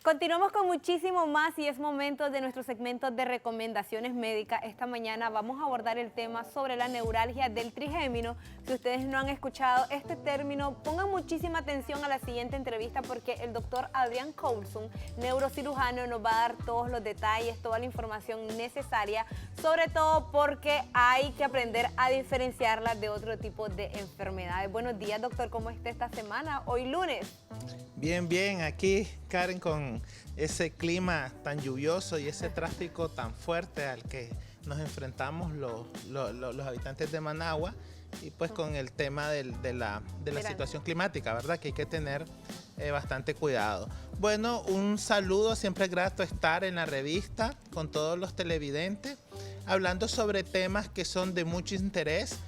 Continuamos con muchísimo más y es momento de nuestro segmento de recomendaciones médicas. Esta mañana vamos a abordar el tema sobre la neuralgia del trigémino. Si ustedes no han escuchado este término, pongan muchísima atención a la siguiente entrevista porque el doctor Adrián Coulson, neurocirujano, nos va a dar todos los detalles, toda la información necesaria, sobre todo porque hay que aprender a diferenciarla de otro tipo de enfermedades. Buenos días, doctor, ¿cómo está esta semana? Hoy lunes. Bien, bien, aquí Karen con ese clima tan lluvioso y ese tráfico tan fuerte al que nos enfrentamos los habitantes de Managua y pues con el tema de la situación climática, ¿verdad? Que hay que tener bastante cuidado. Bueno, un saludo, siempre es grato estar en la revista con todos los televidentes, hablando sobre temas que son de mucho interés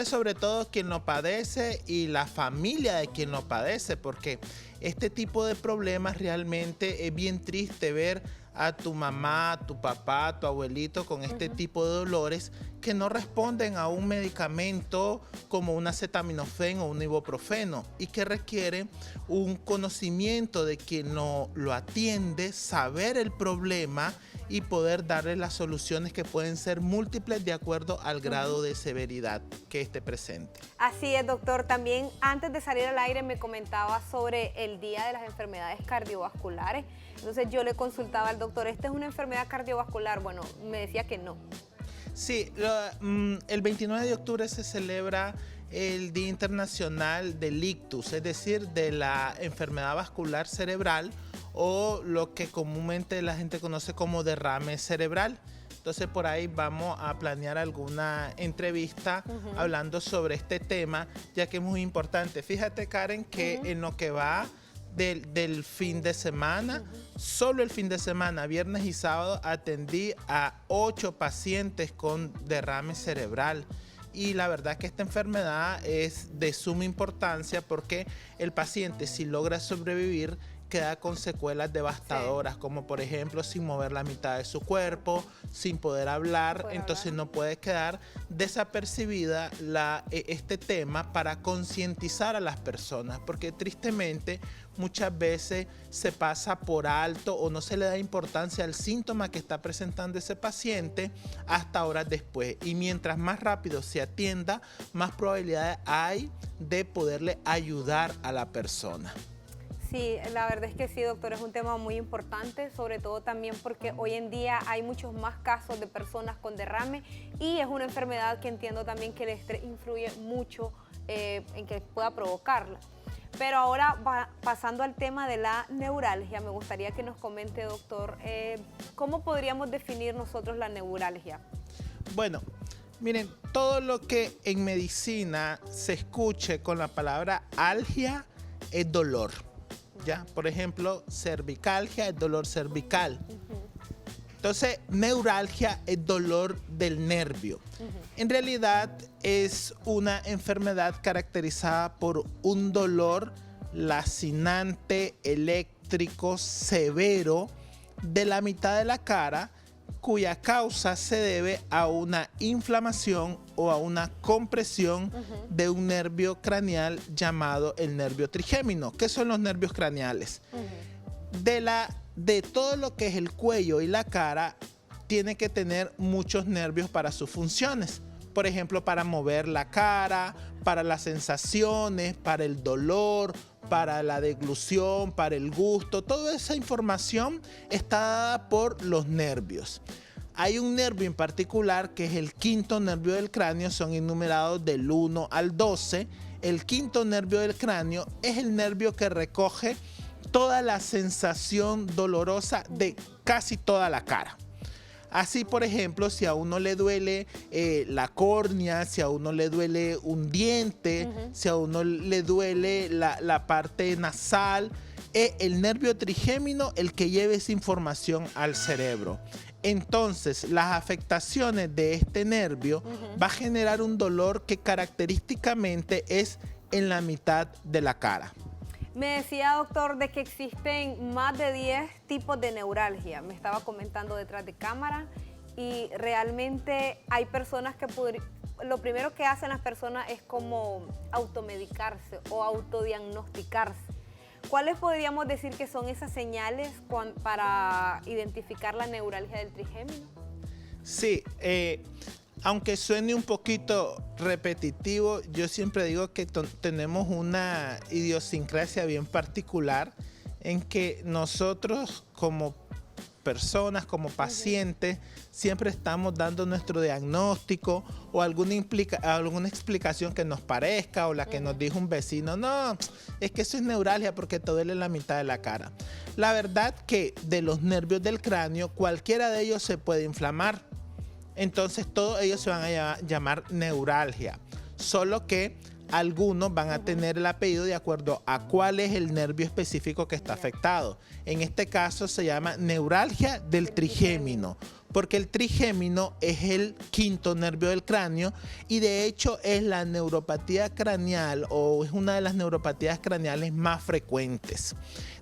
sobre todo quien lo padece y la familia de quien lo padece, porque este tipo de problemas realmente es bien triste ver a tu mamá, a tu papá, a tu abuelito con este tipo de dolores que no responden a un medicamento como un acetaminofén o un ibuprofeno y que requiere un conocimiento de quien lo atiende, saber el problema y poder darle las soluciones que pueden ser múltiples de acuerdo al grado de severidad que esté presente. Así es, doctor. También antes de salir al aire me comentaba sobre el Día de las Enfermedades Cardiovasculares. Entonces yo le consultaba al doctor, ¿esta es una enfermedad cardiovascular? Bueno, me decía que no. Sí, el 29 de octubre se celebra el Día Internacional del Ictus, es decir, de la enfermedad vascular cerebral o lo que comúnmente la gente conoce como derrame cerebral. Entonces por ahí vamos a planear alguna entrevista hablando sobre este tema, ya que es muy importante. Fíjate, Karen, que en lo que va del fin de semana, solo el fin de semana, viernes y sábado, atendí a 8 pacientes con derrame cerebral. Y la verdad que esta enfermedad es de suma importancia porque el paciente, si logra sobrevivir, queda con secuelas devastadoras, como por ejemplo sin mover la mitad de su cuerpo, sin poder hablar, entonces no puede quedar desapercibida este tema para concientizar a las personas, porque tristemente muchas veces se pasa por alto o no se le da importancia al síntoma que está presentando ese paciente hasta horas después, y mientras más rápido se atienda, más probabilidades hay de poderle ayudar a la persona. Sí, la verdad es que sí, doctor, es un tema muy importante, sobre todo también porque hoy en día hay muchos más casos de personas con derrame y es una enfermedad que entiendo también que el estrés influye mucho en que pueda provocarla. Pero ahora, pasando al tema de la neuralgia, me gustaría que nos comente, doctor, ¿cómo podríamos definir nosotros la neuralgia? Bueno, miren, todo lo que en medicina se escuche con la palabra algia es dolor. ¿Ya? Por ejemplo, cervicalgia es dolor cervical. Entonces, neuralgia es dolor del nervio. En realidad es una enfermedad caracterizada por un dolor lacinante, eléctrico, severo de la mitad de la cara, cuya causa se debe a una inflamación o a una compresión de un nervio craneal llamado el nervio trigémino. ¿Qué son los nervios craneales? De todo lo que es el cuello y la cara, tiene que tener muchos nervios para sus funciones. Por ejemplo, para mover la cara, para las sensaciones, para el dolor, para la deglución, para el gusto. Toda esa información está dada por los nervios. Hay un nervio en particular que es el quinto nervio del cráneo, son enumerados del 1 al 12. El quinto nervio del cráneo es el nervio que recoge toda la sensación dolorosa de casi toda la cara. Así, por ejemplo, si a uno le duele la córnea, si a uno le duele un diente, si a uno le duele la parte nasal, es el nervio trigémino el que lleva esa información al cerebro. Entonces, las afectaciones de este nervio va a generar un dolor que característicamente es en la mitad de la cara. Me decía, doctor, de que existen más de 10 tipos de neuralgia. Me estaba comentando detrás de cámara y realmente hay personas que lo primero que hacen las personas es como automedicarse o autodiagnosticarse. ¿Cuáles podríamos decir que son esas señales para identificar la neuralgia del trigémino? Sí, aunque suene un poquito repetitivo, yo siempre digo que tenemos una idiosincrasia bien particular en que nosotros como personas, como pacientes, siempre estamos dando nuestro diagnóstico o alguna explicación que nos parezca o la que nos dijo un vecino. No, es que eso es neuralgia porque te duele la mitad de la cara. La verdad que de los nervios del cráneo, cualquiera de ellos se puede inflamar. Entonces todos ellos se van a llamar neuralgia. Solo que algunos van a tener el apellido de acuerdo a cuál es el nervio específico que está afectado. En este caso se llama neuralgia del trigémino, porque el trigémino es el quinto nervio del cráneo y de hecho es la neuropatía craneal o es una de las neuropatías craneales más frecuentes.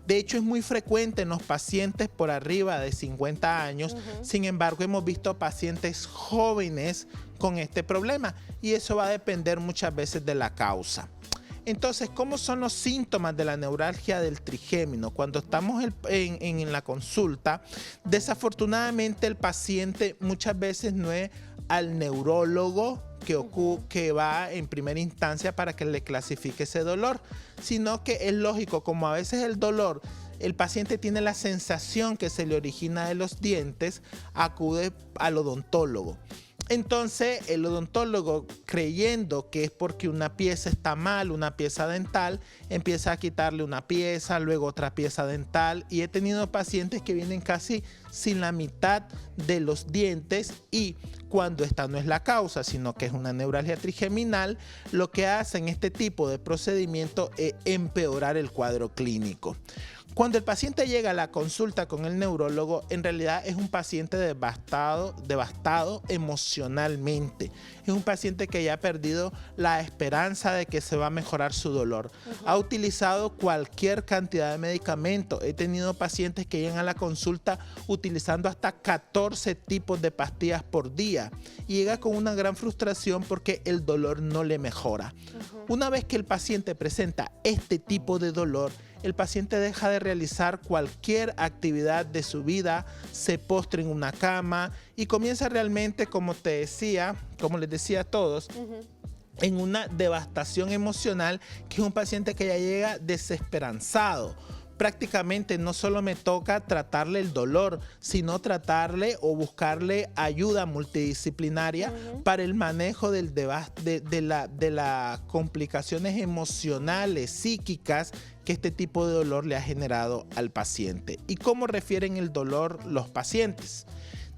De hecho, es muy frecuente en los pacientes por arriba de 50 años. Sin embargo, hemos visto pacientes jóvenes con este problema y eso va a depender muchas veces de la causa. Entonces, ¿cómo son los síntomas de la neuralgia del trigémino? Cuando estamos en la consulta, desafortunadamente el paciente muchas veces no es al neurólogo que va en primera instancia para que le clasifique ese dolor, sino que es lógico, como a veces el dolor, el paciente tiene la sensación que se le origina de los dientes, acude al odontólogo. Entonces el odontólogo, creyendo que es porque una pieza está mal, una pieza dental, empieza a quitarle una pieza, luego otra pieza dental, y he tenido pacientes que vienen casi sin la mitad de los dientes y cuando esta no es la causa, sino que es una neuralgia trigeminal, lo que hacen este tipo de procedimiento es empeorar el cuadro clínico. Cuando el paciente llega a la consulta con el neurólogo, en realidad es un paciente devastado emocionalmente. Es un paciente que ya ha perdido la esperanza de que se va a mejorar su dolor. Ha utilizado cualquier cantidad de medicamentos. He tenido pacientes que llegan a la consulta utilizando hasta 14 tipos de pastillas por día y llega con una gran frustración porque el dolor no le mejora. Una vez que el paciente presenta este tipo de dolor, el paciente deja de realizar cualquier actividad de su vida, se postra en una cama y comienza realmente, como les decía a todos, en una devastación emocional, que es un paciente que ya llega desesperanzado. Prácticamente no solo me toca tratarle el dolor, sino tratarle o buscarle ayuda multidisciplinaria para el manejo de las complicaciones emocionales, psíquicas que este tipo de dolor le ha generado al paciente. ¿Y cómo refieren el dolor los pacientes?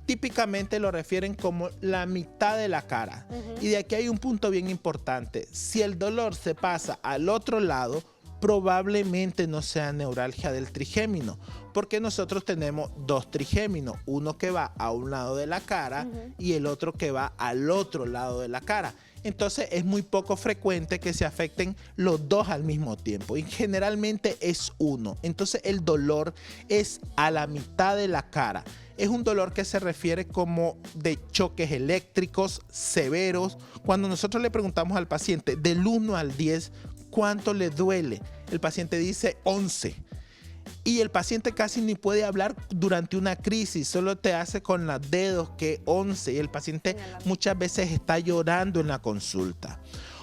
Típicamente lo refieren como la mitad de la cara. Y de aquí hay un punto bien importante. Si el dolor se pasa al otro lado, probablemente no sea neuralgia del trigémino, porque nosotros tenemos dos trigéminos, uno que va a un lado de la cara y el otro que va al otro lado de la cara. Entonces es muy poco frecuente que se afecten los dos al mismo tiempo y generalmente es uno. Entonces el dolor es a la mitad de la cara. Es un dolor que se refiere como de choques eléctricos severos. Cuando nosotros le preguntamos al paciente del 1 al 10, ¿cuánto le duele? El paciente dice 11. Y el paciente casi ni puede hablar durante una crisis, solo te hace con los dedos que 11. Y el paciente muchas veces está llorando en la consulta.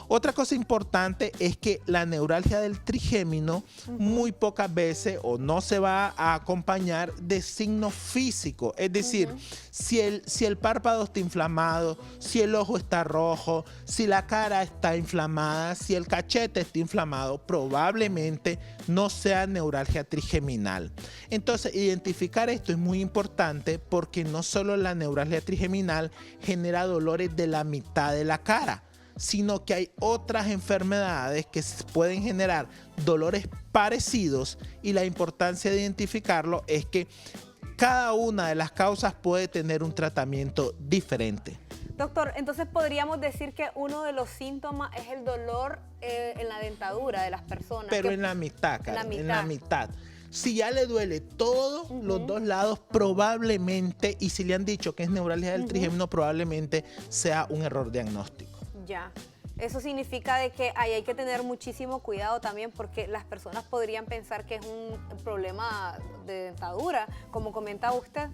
Otra cosa importante es que la neuralgia del trigémino muy pocas veces o no se va a acompañar de signos físicos. Es decir, si el párpado está inflamado, si el ojo está rojo, si la cara está inflamada, si el cachete está inflamado, probablemente no sea neuralgia trigeminal. Entonces, identificar esto es muy importante porque no solo la neuralgia trigeminal genera dolores de la mitad de la cara, sino que hay otras enfermedades que pueden generar dolores parecidos y la importancia de identificarlo es que cada una de las causas puede tener un tratamiento diferente. Doctor, entonces podríamos decir que uno de los síntomas es el dolor en la dentadura de las personas. Pero en la mitad, Karen, en la mitad. Si ya le duele todos los dos lados, probablemente, y si le han dicho que es neuralgia del trigémino, probablemente sea un error diagnóstico. Ya. Eso significa de que ahí hay que tener muchísimo cuidado también porque las personas podrían pensar que es un problema de dentadura, como comentaba usted.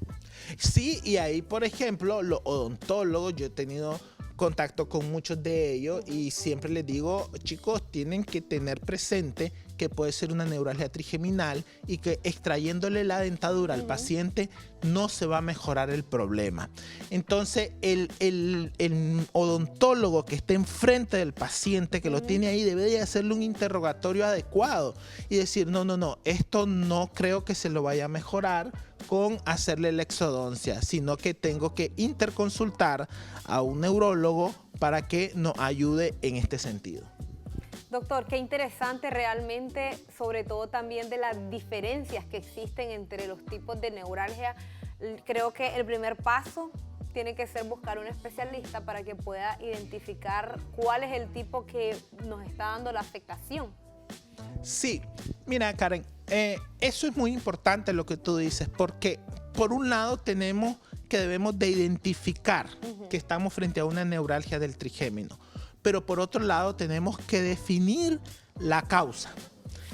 Sí, y ahí, por ejemplo, los odontólogos, yo he tenido contacto con muchos de ellos y siempre les digo, chicos, tienen que tener presente que puede ser una neuralgia trigeminal y que extrayéndole la dentadura al paciente no se va a mejorar el problema. Entonces, el odontólogo que esté enfrente del paciente, que lo tiene ahí, debe de hacerle un interrogatorio adecuado y decir, no, esto no creo que se lo vaya a mejorar con hacerle la exodoncia, sino que tengo que interconsultar a un neurólogo para que nos ayude en este sentido. Doctor, qué interesante realmente, sobre todo también de las diferencias que existen entre los tipos de neuralgia. Creo que el primer paso tiene que ser buscar un especialista para que pueda identificar cuál es el tipo que nos está dando la afectación. Sí, mira Karen, eso es muy importante lo que tú dices, porque por un lado tenemos que debemos de identificar que estamos frente a una neuralgia del trigémino, pero por otro lado tenemos que definir la causa.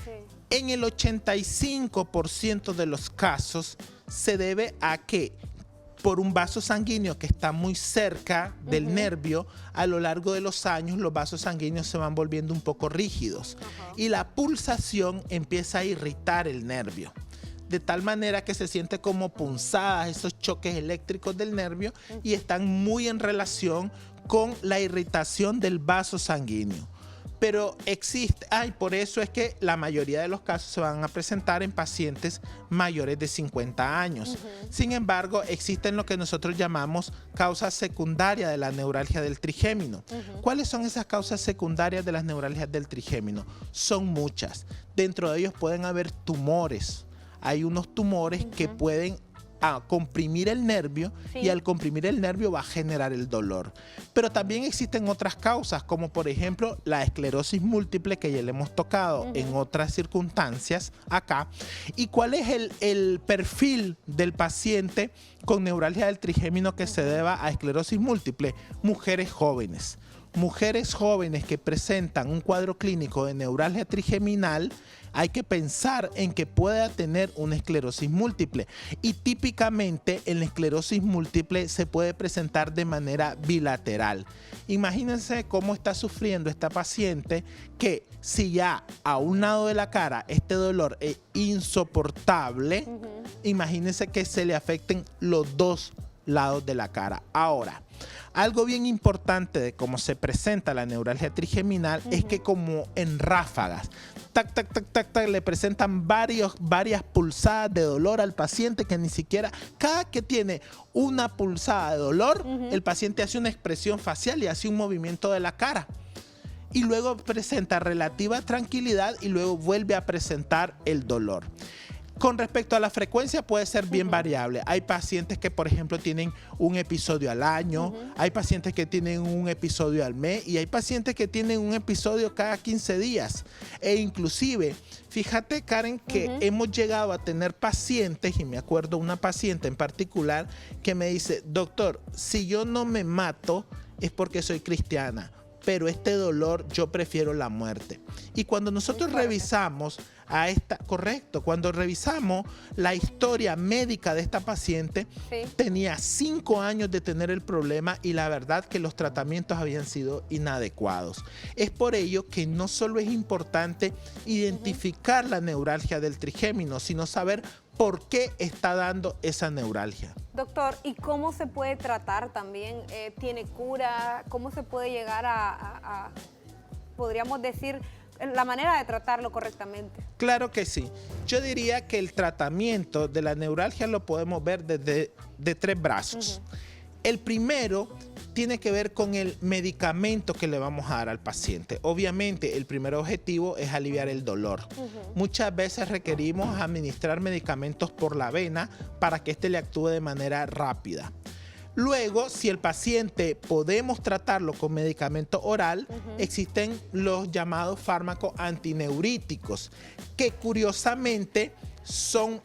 Sí. En el 85% de los casos se debe a que por un vaso sanguíneo que está muy cerca del nervio, a lo largo de los años los vasos sanguíneos se van volviendo un poco rígidos y la pulsación empieza a irritar el nervio. De tal manera que se siente como punzadas esos choques eléctricos del nervio y están muy en relación con la irritación del vaso sanguíneo. Pero existe, por eso es que la mayoría de los casos se van a presentar en pacientes mayores de 50 años. Sin embargo, existen lo que nosotros llamamos causas secundarias de la neuralgia del trigémino. ¿Cuáles son esas causas secundarias de las neuralgias del trigémino? Son muchas. Dentro de ellos pueden haber tumores. Hay unos tumores que pueden comprimir el nervio y al comprimir el nervio va a generar el dolor. Pero también existen otras causas, como por ejemplo la esclerosis múltiple, que ya le hemos tocado en otras circunstancias acá. ¿Y cuál es el perfil del paciente con neuralgia del trigémino que se deba a esclerosis múltiple? Mujeres jóvenes. Mujeres jóvenes que presentan un cuadro clínico de neuralgia trigeminal, hay que pensar en que pueda tener una esclerosis múltiple. Y típicamente en la esclerosis múltiple se puede presentar de manera bilateral. Imagínense cómo está sufriendo esta paciente, que si ya a un lado de la cara este dolor es insoportable, imagínense que se le afecten los dos lados de la cara. Ahora, algo bien importante de cómo se presenta la neuralgia trigeminal es que como en ráfagas, tac, tac, tac, tac, tac, le presentan varias pulsadas de dolor al paciente, que ni siquiera, cada que tiene una pulsada de dolor, el paciente hace una expresión facial y hace un movimiento de la cara. Y luego presenta relativa tranquilidad y luego vuelve a presentar el dolor. Con respecto a la frecuencia puede ser bien variable. Hay pacientes que, por ejemplo, tienen un episodio al año, hay pacientes que tienen un episodio al mes y hay pacientes que tienen un episodio cada 15 días. E inclusive, fíjate, Karen, que hemos llegado a tener pacientes, y me acuerdo una paciente en particular que me dice, doctor, si yo no me mato es porque soy cristiana, pero este dolor yo prefiero la muerte. Y cuando nosotros revisamos cuando revisamos la historia médica de esta paciente, tenía 5 años de tener el problema y la verdad que los tratamientos habían sido inadecuados. Es por ello que no solo es importante identificar la neuralgia del trigémino, sino saber por qué está dando esa neuralgia. Doctor, ¿y cómo se puede tratar también? ¿Tiene cura? ¿Cómo se puede llegar a podríamos decir, la manera de tratarlo correctamente? Claro que sí. Yo diría que el tratamiento de la neuralgia lo podemos ver de 3 brazos. El primero tiene que ver con el medicamento que le vamos a dar al paciente. Obviamente, el primer objetivo es aliviar el dolor. Muchas veces requerimos administrar medicamentos por la vena para que éste le actúe de manera rápida. Luego, si el paciente podemos tratarlo con medicamento oral, existen los llamados fármacos antineuríticos, que curiosamente son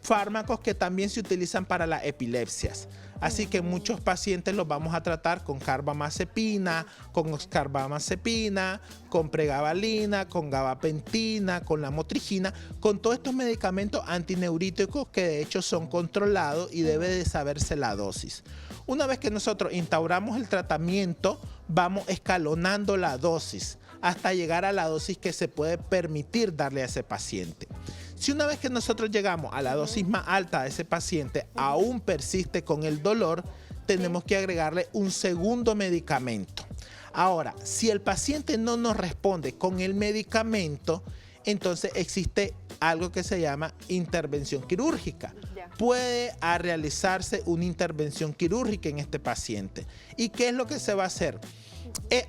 fármacos que también se utilizan para las epilepsias. Así que muchos pacientes los vamos a tratar con carbamazepina, con oscarbamazepina, con pregabalina, con gabapentina, con lamotrigina, con todos estos medicamentos antineuríticos que de hecho son controlados y debe de saberse la dosis. Una vez que nosotros instauramos el tratamiento, vamos escalonando la dosis hasta llegar a la dosis que se puede permitir darle a ese paciente. Si una vez que nosotros llegamos a la dosis más alta de ese paciente aún persiste con el dolor, tenemos que agregarle un segundo medicamento. Ahora, si el paciente no nos responde con el medicamento, entonces existe algo que se llama intervención quirúrgica. Puede realizarse una intervención quirúrgica en este paciente. ¿Y qué es lo que se va a hacer?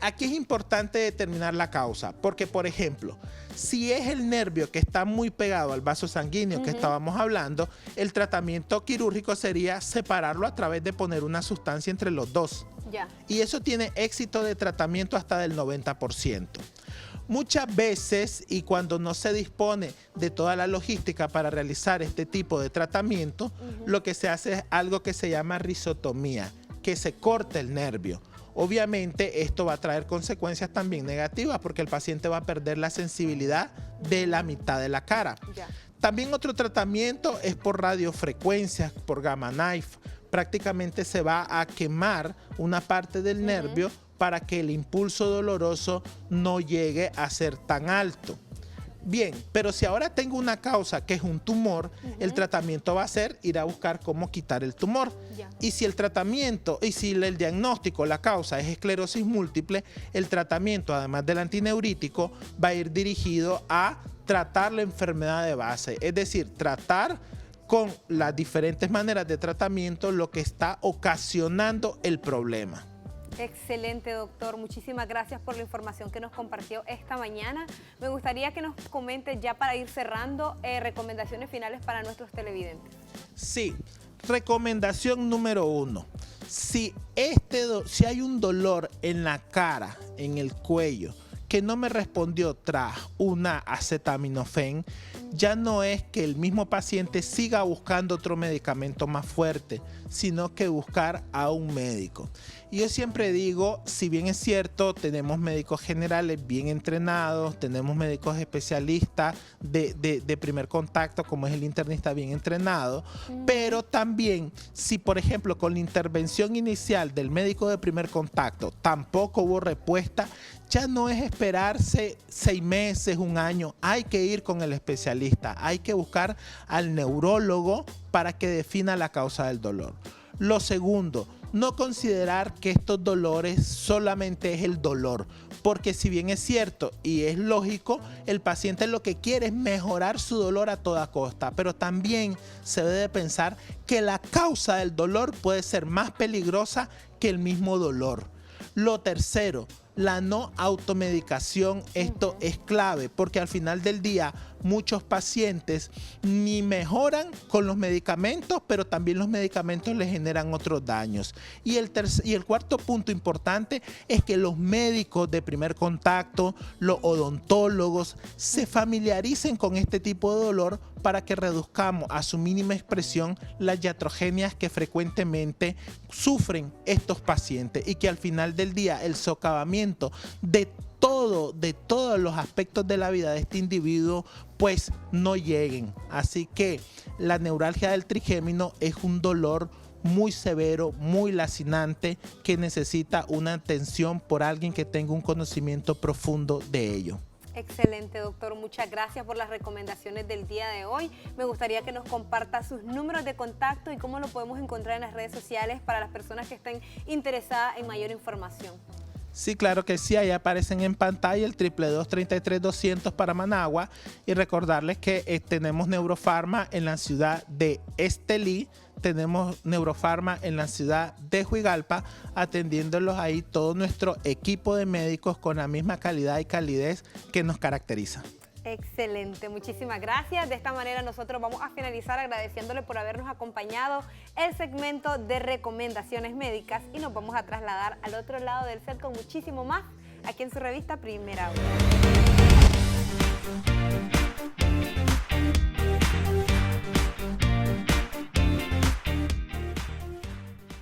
Aquí es importante determinar la causa, porque por ejemplo, si es el nervio que está muy pegado al vaso sanguíneo que estábamos hablando, el tratamiento quirúrgico sería separarlo a través de poner una sustancia entre los dos. Y eso tiene éxito de tratamiento hasta del 90%. Muchas veces, y cuando no se dispone de toda la logística para realizar este tipo de tratamiento, lo que se hace es algo que se llama rizotomía, que se corta el nervio. Obviamente esto va a traer consecuencias también negativas porque el paciente va a perder la sensibilidad de la mitad de la cara. También otro tratamiento es por radiofrecuencias, por gamma knife. Prácticamente se va a quemar una parte del nervio para que el impulso doloroso no llegue a ser tan alto. Bien, pero si ahora tengo una causa que es un tumor, el tratamiento va a ser ir a buscar cómo quitar el tumor. Y si el tratamiento, y si el diagnóstico, la causa es esclerosis múltiple, el tratamiento, además del antineurítico, va a ir dirigido a tratar la enfermedad de base. Es decir, tratar con las diferentes maneras de tratamiento lo que está ocasionando el problema. Excelente, doctor. Muchísimas gracias por la información que nos compartió esta mañana. Me gustaría que nos comente ya para ir cerrando recomendaciones finales para nuestros televidentes. Sí, recomendación número 1. Si hay un dolor en la cara, en el cuello, que no me respondió tras una acetaminofén, ya no es que el mismo paciente siga buscando otro medicamento más fuerte, sino que buscar a un médico. Y yo siempre digo, si bien es cierto, tenemos médicos generales bien entrenados, tenemos médicos especialistas de primer contacto, como es el internista bien entrenado, pero también, si por ejemplo con la intervención inicial del médico de primer contacto tampoco hubo respuesta, ya no es esperarse 6 meses, 1 año, hay que ir con el especialista, hay que buscar al neurólogo para que defina la causa del dolor. Lo segundo, no considerar que estos dolores solamente es el dolor, porque si bien es cierto y es lógico, el paciente lo que quiere es mejorar su dolor a toda costa, pero también se debe pensar que la causa del dolor puede ser más peligrosa que el mismo dolor. Lo tercero, la no automedicación, esto es clave porque al final del día muchos pacientes ni mejoran con los medicamentos, pero también los medicamentos les generan otros daños. Y el cuarto punto importante es que los médicos de primer contacto, los odontólogos, se familiaricen con este tipo de dolor para que reduzcamos a su mínima expresión las iatrogenias que frecuentemente sufren estos pacientes y que al final del día el socavamiento de todos los aspectos de la vida de este individuo pues no lleguen. Así que la neuralgia del trigémino es un dolor muy severo, muy lacinante, que necesita una atención por alguien que tenga un conocimiento profundo de ello. Excelente, doctor. Muchas gracias por las recomendaciones del día de hoy. Me gustaría que nos comparta sus números de contacto y cómo lo podemos encontrar en las redes sociales para las personas que estén interesadas en mayor información. Sí, claro que sí, ahí aparecen en pantalla el 222-33-200 para Managua y recordarles que tenemos Neurofarma en la ciudad de Estelí, tenemos Neurofarma en la ciudad de Huigalpa, atendiéndolos ahí todo nuestro equipo de médicos con la misma calidad y calidez que nos caracteriza. Excelente, muchísimas gracias. De esta manera nosotros vamos a finalizar agradeciéndole por habernos acompañado el segmento de recomendaciones médicas y nos vamos a trasladar al otro lado del set con muchísimo más aquí en su revista Primera Hora.